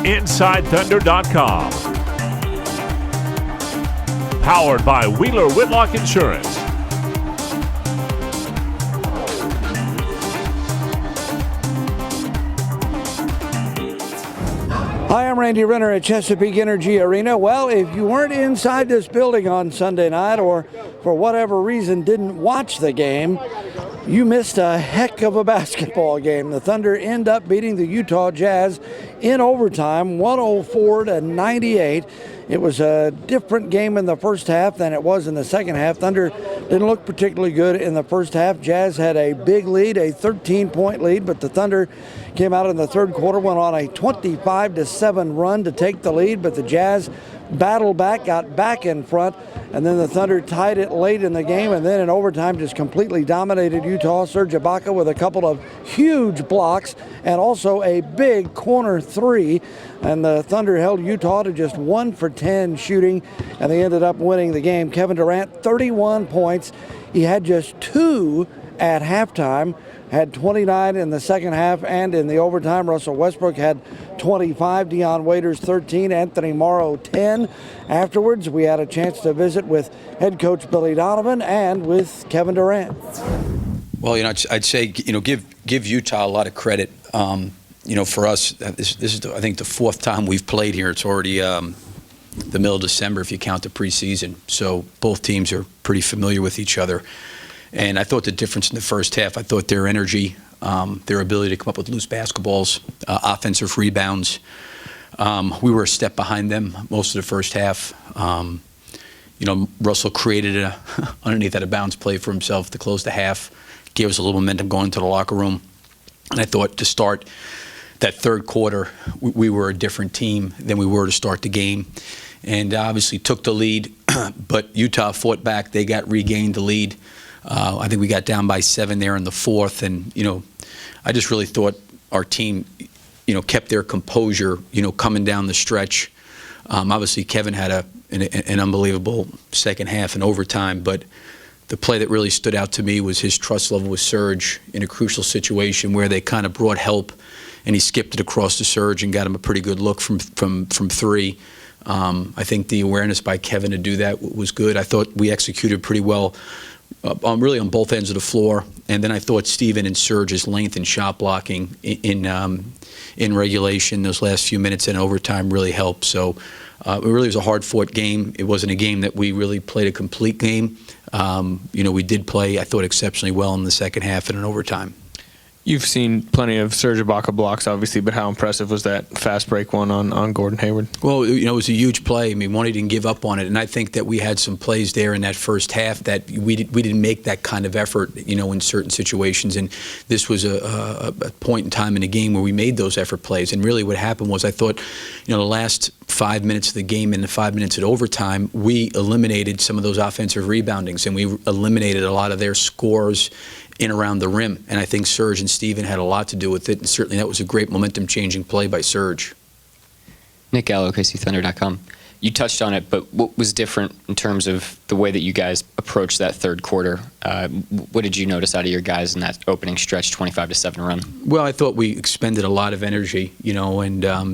InsideThunder.com. Powered by Wheeler Whitlock Insurance. Hi, I'm Randy Renner at Chesapeake Energy Arena. Well, if you weren't inside this building on Sunday night or for whatever reason didn't watch the game, you missed a heck of a basketball game. The Thunder end up beating the Utah Jazz in overtime, 104-98. It was a different game in the first half than it was in the second half. Thunder didn't look particularly good in the first half. Jazz had a big lead, a 13-point lead, but the Thunder came out in the third quarter, went on a 25-7 run to take the lead, but the Jazz battled back, got back in front, and then the Thunder tied it late in the game, and then in overtime just completely dominated Utah. Serge Ibaka with a couple of huge blocks and also a big corner three, and the Thunder held Utah to just 1 for 10 shooting, and they ended up winning the game. Kevin Durant, 31 points. He had just 2 at halftime, had 29 in the second half and in the overtime. Russell Westbrook had 25, Dion Waiters 13, Anthony Morrow 10. Afterwards, we had a chance to visit with head coach Billy Donovan and with Kevin Durant. Well, I'd say, give Utah a lot of credit. For us, this is, I think, the 4th time we've played here. It's already the middle of December if you count the preseason. So both teams are pretty familiar with each other. And I thought the difference in the first half, I thought their energy, their ability to come up with loose basketballs, offensive rebounds. We were a step behind them most of the first half. Russell created underneath that a bounce play for himself to close the half, gave us a little momentum going into the locker room. And I thought to start that third quarter, we were a different team than we were to start the game. And obviously took the lead, but Utah fought back. They regained the lead. I think we got down by 7 there in the fourth, and I just really thought our team, kept their composure, coming down the stretch. Obviously, Kevin had an unbelievable second half in overtime, but the play that really stood out to me was his trust level with Serge in a crucial situation where they kind of brought help, and he skipped it across to Serge and got him a pretty good look from three. I think the awareness by Kevin to do that was good. I thought we executed pretty well. Really on both ends of the floor, and then I thought Steven and Serge's length and shot blocking in regulation those last few minutes in overtime really helped. So it really was a hard-fought game. It wasn't a game that we really played a complete game. We did play, I thought, exceptionally well in the second half and in overtime. You've seen plenty of Serge Ibaka blocks, obviously, but how impressive was that fast break one on Gordon Hayward? Well, it was a huge play. I mean, one, he didn't give up on it, and I think that we had some plays there in that first half that we didn't make that kind of effort, in certain situations, and this was a point in time in the game where we made those effort plays, and really what happened was I thought, the last 5 minutes of the game and the 5 minutes at overtime, we eliminated some of those offensive reboundings, and we eliminated a lot of their scores in around the rim, and I think Serge and Steven had a lot to do with it, and certainly that was a great momentum-changing play by Serge. Nick Gallo, OKCThunder.com. You touched on it, but what was different in terms of the way that you guys approached that third quarter? What did you notice out of your guys in that opening stretch, 25-7 run? Well, I thought we expended a lot of energy, and I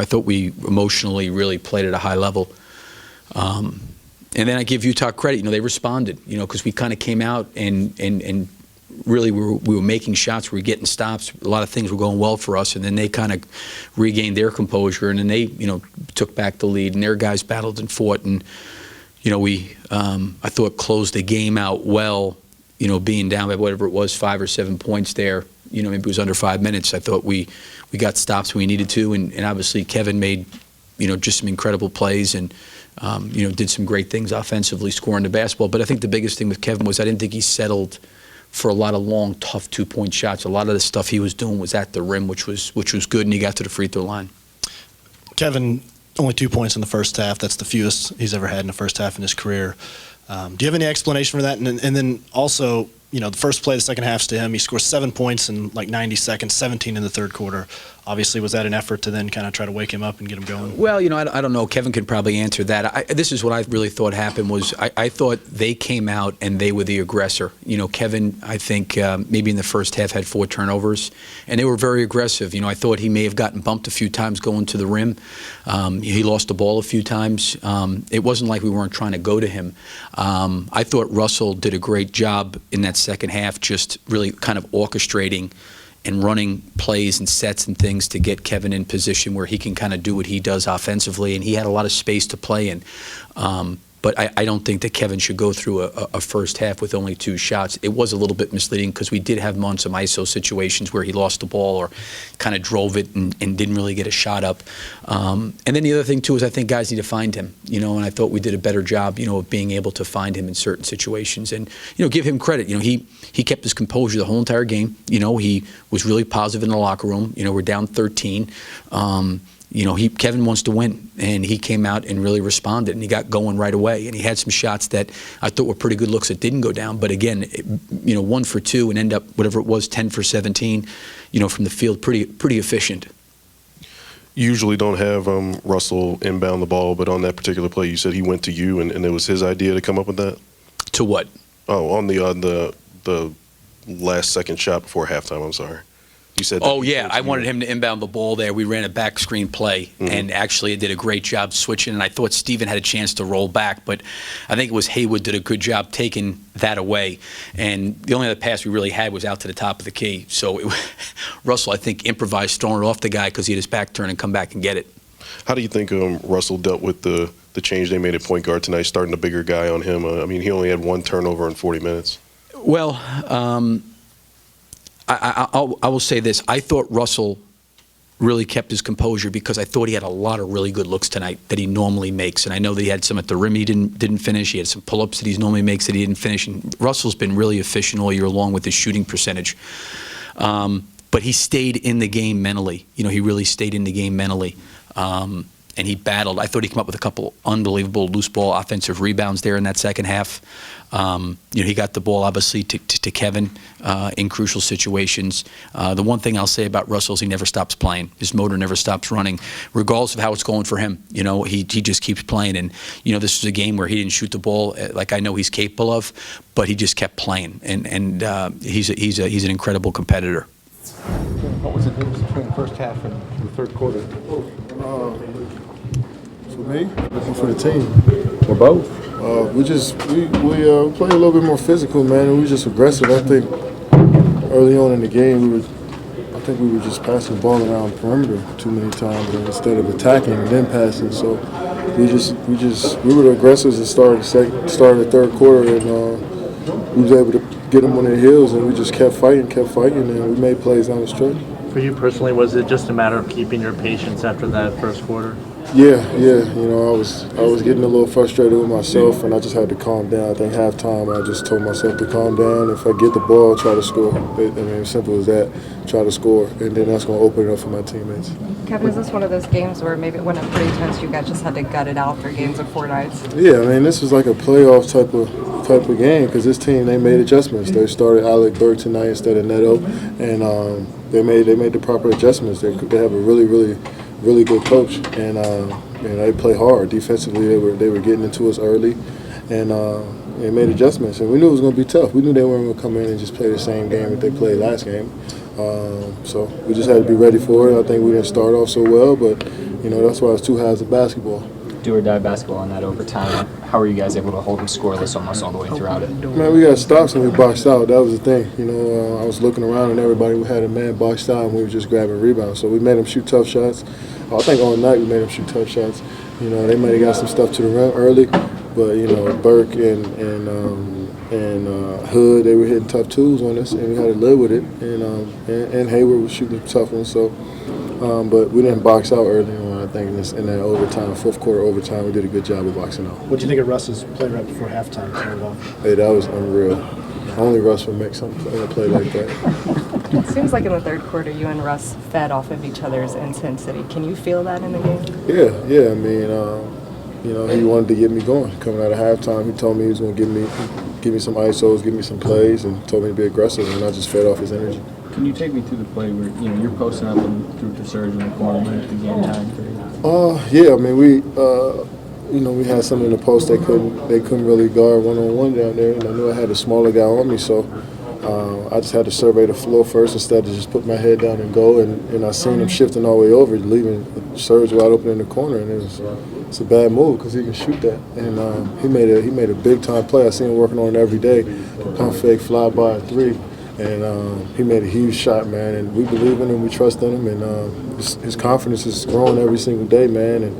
thought we emotionally really played at a high level. And then I give Utah credit. They responded. Because we kind of came out and really we were making shots. We were getting stops. A lot of things were going well for us. And then they kind of regained their composure. And then they, took back the lead. And their guys battled and fought. And we, I thought, closed the game out well. Being down by whatever it was, 5 or 7 points there. Maybe it was under 5 minutes. I thought we got stops when we needed to. And obviously Kevin made, just some incredible plays and. Did some great things offensively, scoring the basketball. But I think the biggest thing with Kevin was I didn't think he settled for a lot of long, tough two-point shots. A lot of the stuff he was doing was at the rim, which was good, and he got to the free throw line. Kevin, only 2 points in the first half. That's the fewest he's ever had in the first half in his career. Do you have any explanation for that? And then also, the first play of the second half's to him. He scores 7 points in like 90 seconds, 17 in the third quarter. Obviously, was that an effort to then kind of try to wake him up and get him going? Well, I don't know. Kevin could probably answer that. This is what I really thought happened was I thought they came out and they were the aggressor. Kevin, I think maybe in the first half had 4 turnovers, and they were very aggressive. I thought he may have gotten bumped a few times going to the rim. He lost the ball a few times. It wasn't like we weren't trying to go to him. I thought Russell did a great job in that second half, just really kind of orchestrating and running plays and sets and things to get Kevin in position where he can kind of do what he does offensively, and he had a lot of space to play in. But I don't think that Kevin should go through a first half with only 2 shots. It was a little bit misleading because we did have him on some ISO situations where he lost the ball or kind of drove it and didn't really get a shot up. And then the other thing, too, is I think guys need to find him, and I thought we did a better job, of being able to find him in certain situations. And, give him credit. He kept his composure the whole entire game. He was really positive in the locker room. We're down 13. Kevin wants to win, and he came out and really responded, and he got going right away. And he had some shots that I thought were pretty good looks that didn't go down. But again, 1 for 2 and end up whatever it was, 10 for 17, from the field, pretty efficient. You usually don't have Russell inbound the ball, but on that particular play, you said he went to you, and it was his idea to come up with that? To what? Oh, on the last second shot before halftime, I'm sorry. You said that. Oh, yeah. I wanted him to inbound the ball there. We ran a back screen play, and actually it did a great job switching, and I thought Steven had a chance to roll back, but I think it was Haywood did a good job taking that away. And the only other pass we really had was out to the top of the key. So Russell, I think, improvised throwing it off the guy because he had his back turn and come back and get it. How do you think Russell dealt with the change they made at point guard tonight, starting a bigger guy on him? He only had 1 turnover in 40 minutes. Well, I will say this. I thought Russell really kept his composure because I thought he had a lot of really good looks tonight that he normally makes. And I know that he had some at the rim he didn't finish. He had some pull-ups that he normally makes that he didn't finish. And Russell's been really efficient all year long with his shooting percentage. But he stayed in the game mentally. He really stayed in the game mentally. And he battled. I thought he came up with a couple unbelievable loose ball offensive rebounds there in that second half. He got the ball, obviously, to Kevin in crucial situations. The one thing I'll say about Russell is he never stops playing. His motor never stops running, regardless of how it's going for him. He just keeps playing. And, this is a game where he didn't shoot the ball like I know he's capable of, but he just kept playing. And he's an incredible competitor. What was the difference between the first half and the third quarter? For me, for the team. Or both? We played a little bit more physical, man, and we were just aggressive. I think early on in the game, we were just passing the ball around the perimeter too many times instead of attacking and then passing. So we were the aggressors and started the third quarter, and we was able to get them on their heels, and we just kept fighting, and we made plays down the stretch. For you personally, was it just a matter of keeping your patience after that first quarter? Yeah. I was getting a little frustrated with myself, and I just had to calm down. I think halftime, I just told myself to calm down. If I get the ball, try to score. As simple as that. Try to score, and then that's going to open it up for my teammates. Kevin, is this one of those games where maybe it went up pretty tense? You guys just had to gut it out for games of 4 nights. Yeah, this was like a playoff type of game because this team, they made adjustments. They started Alec Burke tonight instead of Neto, and they made the proper adjustments. They have a really good coach, and they play hard defensively. They were getting into us early, and they made adjustments. And we knew it was going to be tough. We knew they weren't going to come in and just play the same game that they played last game. So we just had to be ready for it. I think we didn't start off so well, but that's why it's 2 halves of basketball. Do or die basketball in that overtime. How were you guys able to hold them scoreless almost all the way throughout it? Man, we got stops and we boxed out. That was the thing. I was looking around and everybody had a man boxed out, and we were just grabbing rebounds. So we made them shoot tough shots. I think all night we made them shoot tough shots. They might have got some stuff to the rim early, but Burke and Hood, they were hitting tough twos on us, and we had to live with it. And Hayward was shooting tough ones. So, but we didn't box out early on. I think in that overtime, fourth quarter overtime, we did a good job of boxing out. What do you think of Russ's play right before halftime? Hey, that was unreal. Only Russ would make something in a play like that. It seems like in the third quarter, you and Russ fed off of each other's intensity. Can you feel that in the game? Yeah. you know, he wanted to get me going. Coming out of halftime, he told me he was going to give me some ISOs, give me some plays, and told me to be aggressive, and I just fed off his energy. Can you take me through the play where you're posting up and through to Serge in the corner at the game time period? Yeah, I mean we had some in the post they couldn't really guard one-on-one down there, and I knew I had a smaller guy on me, so I just had to survey the floor first instead of just put my head down and go, and I seen him shifting all the way over, leaving Serge wide open in the corner, and it's a bad move because he can shoot that, and he made a big time play. I seen him working on it every day, pump fake, fly by 3. And he made a huge shot, man, and we believe in him, we trust in him, and his confidence is growing every single day, man, and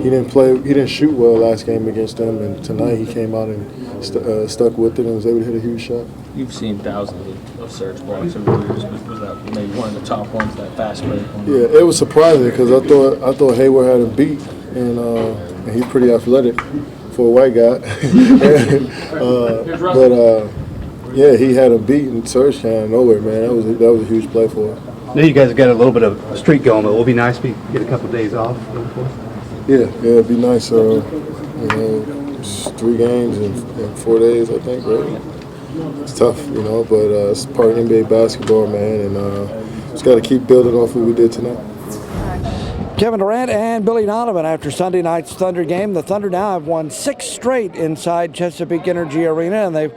he didn't shoot well last game against them, and tonight he came out and stuck with it and was able to hit a huge shot. You've seen thousands of Serge blocks over the years, but was that maybe one of the top ones, that fast break one? Yeah, it was surprising because I thought Hayward had him beat, and he's pretty athletic for a white guy, yeah, he had him beat, and Serge came out of nowhere, man. That was a huge play for him. I know you guys have got a little bit of a streak going, but it will be nice if we get a couple of days off. Yeah, it'd be nice. It's 3 games in 4 days, I think, right? It's tough, but it's part of NBA basketball, man, and just got to keep building off what we did tonight. Kevin Durant and Billy Donovan after Sunday night's Thunder game. The Thunder now have won 6 straight inside Chesapeake Energy Arena, and they've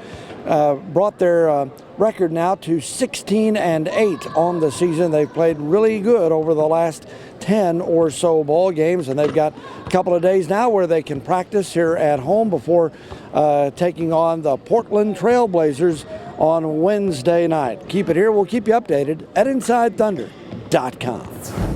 brought their record now to 16-8 on the season. They've played really good over the last 10 or so ball games, and they've got a couple of days now where they can practice here at home before taking on the Portland Trail Blazers on Wednesday night. Keep it here. We'll keep you updated at InsideThunder.com.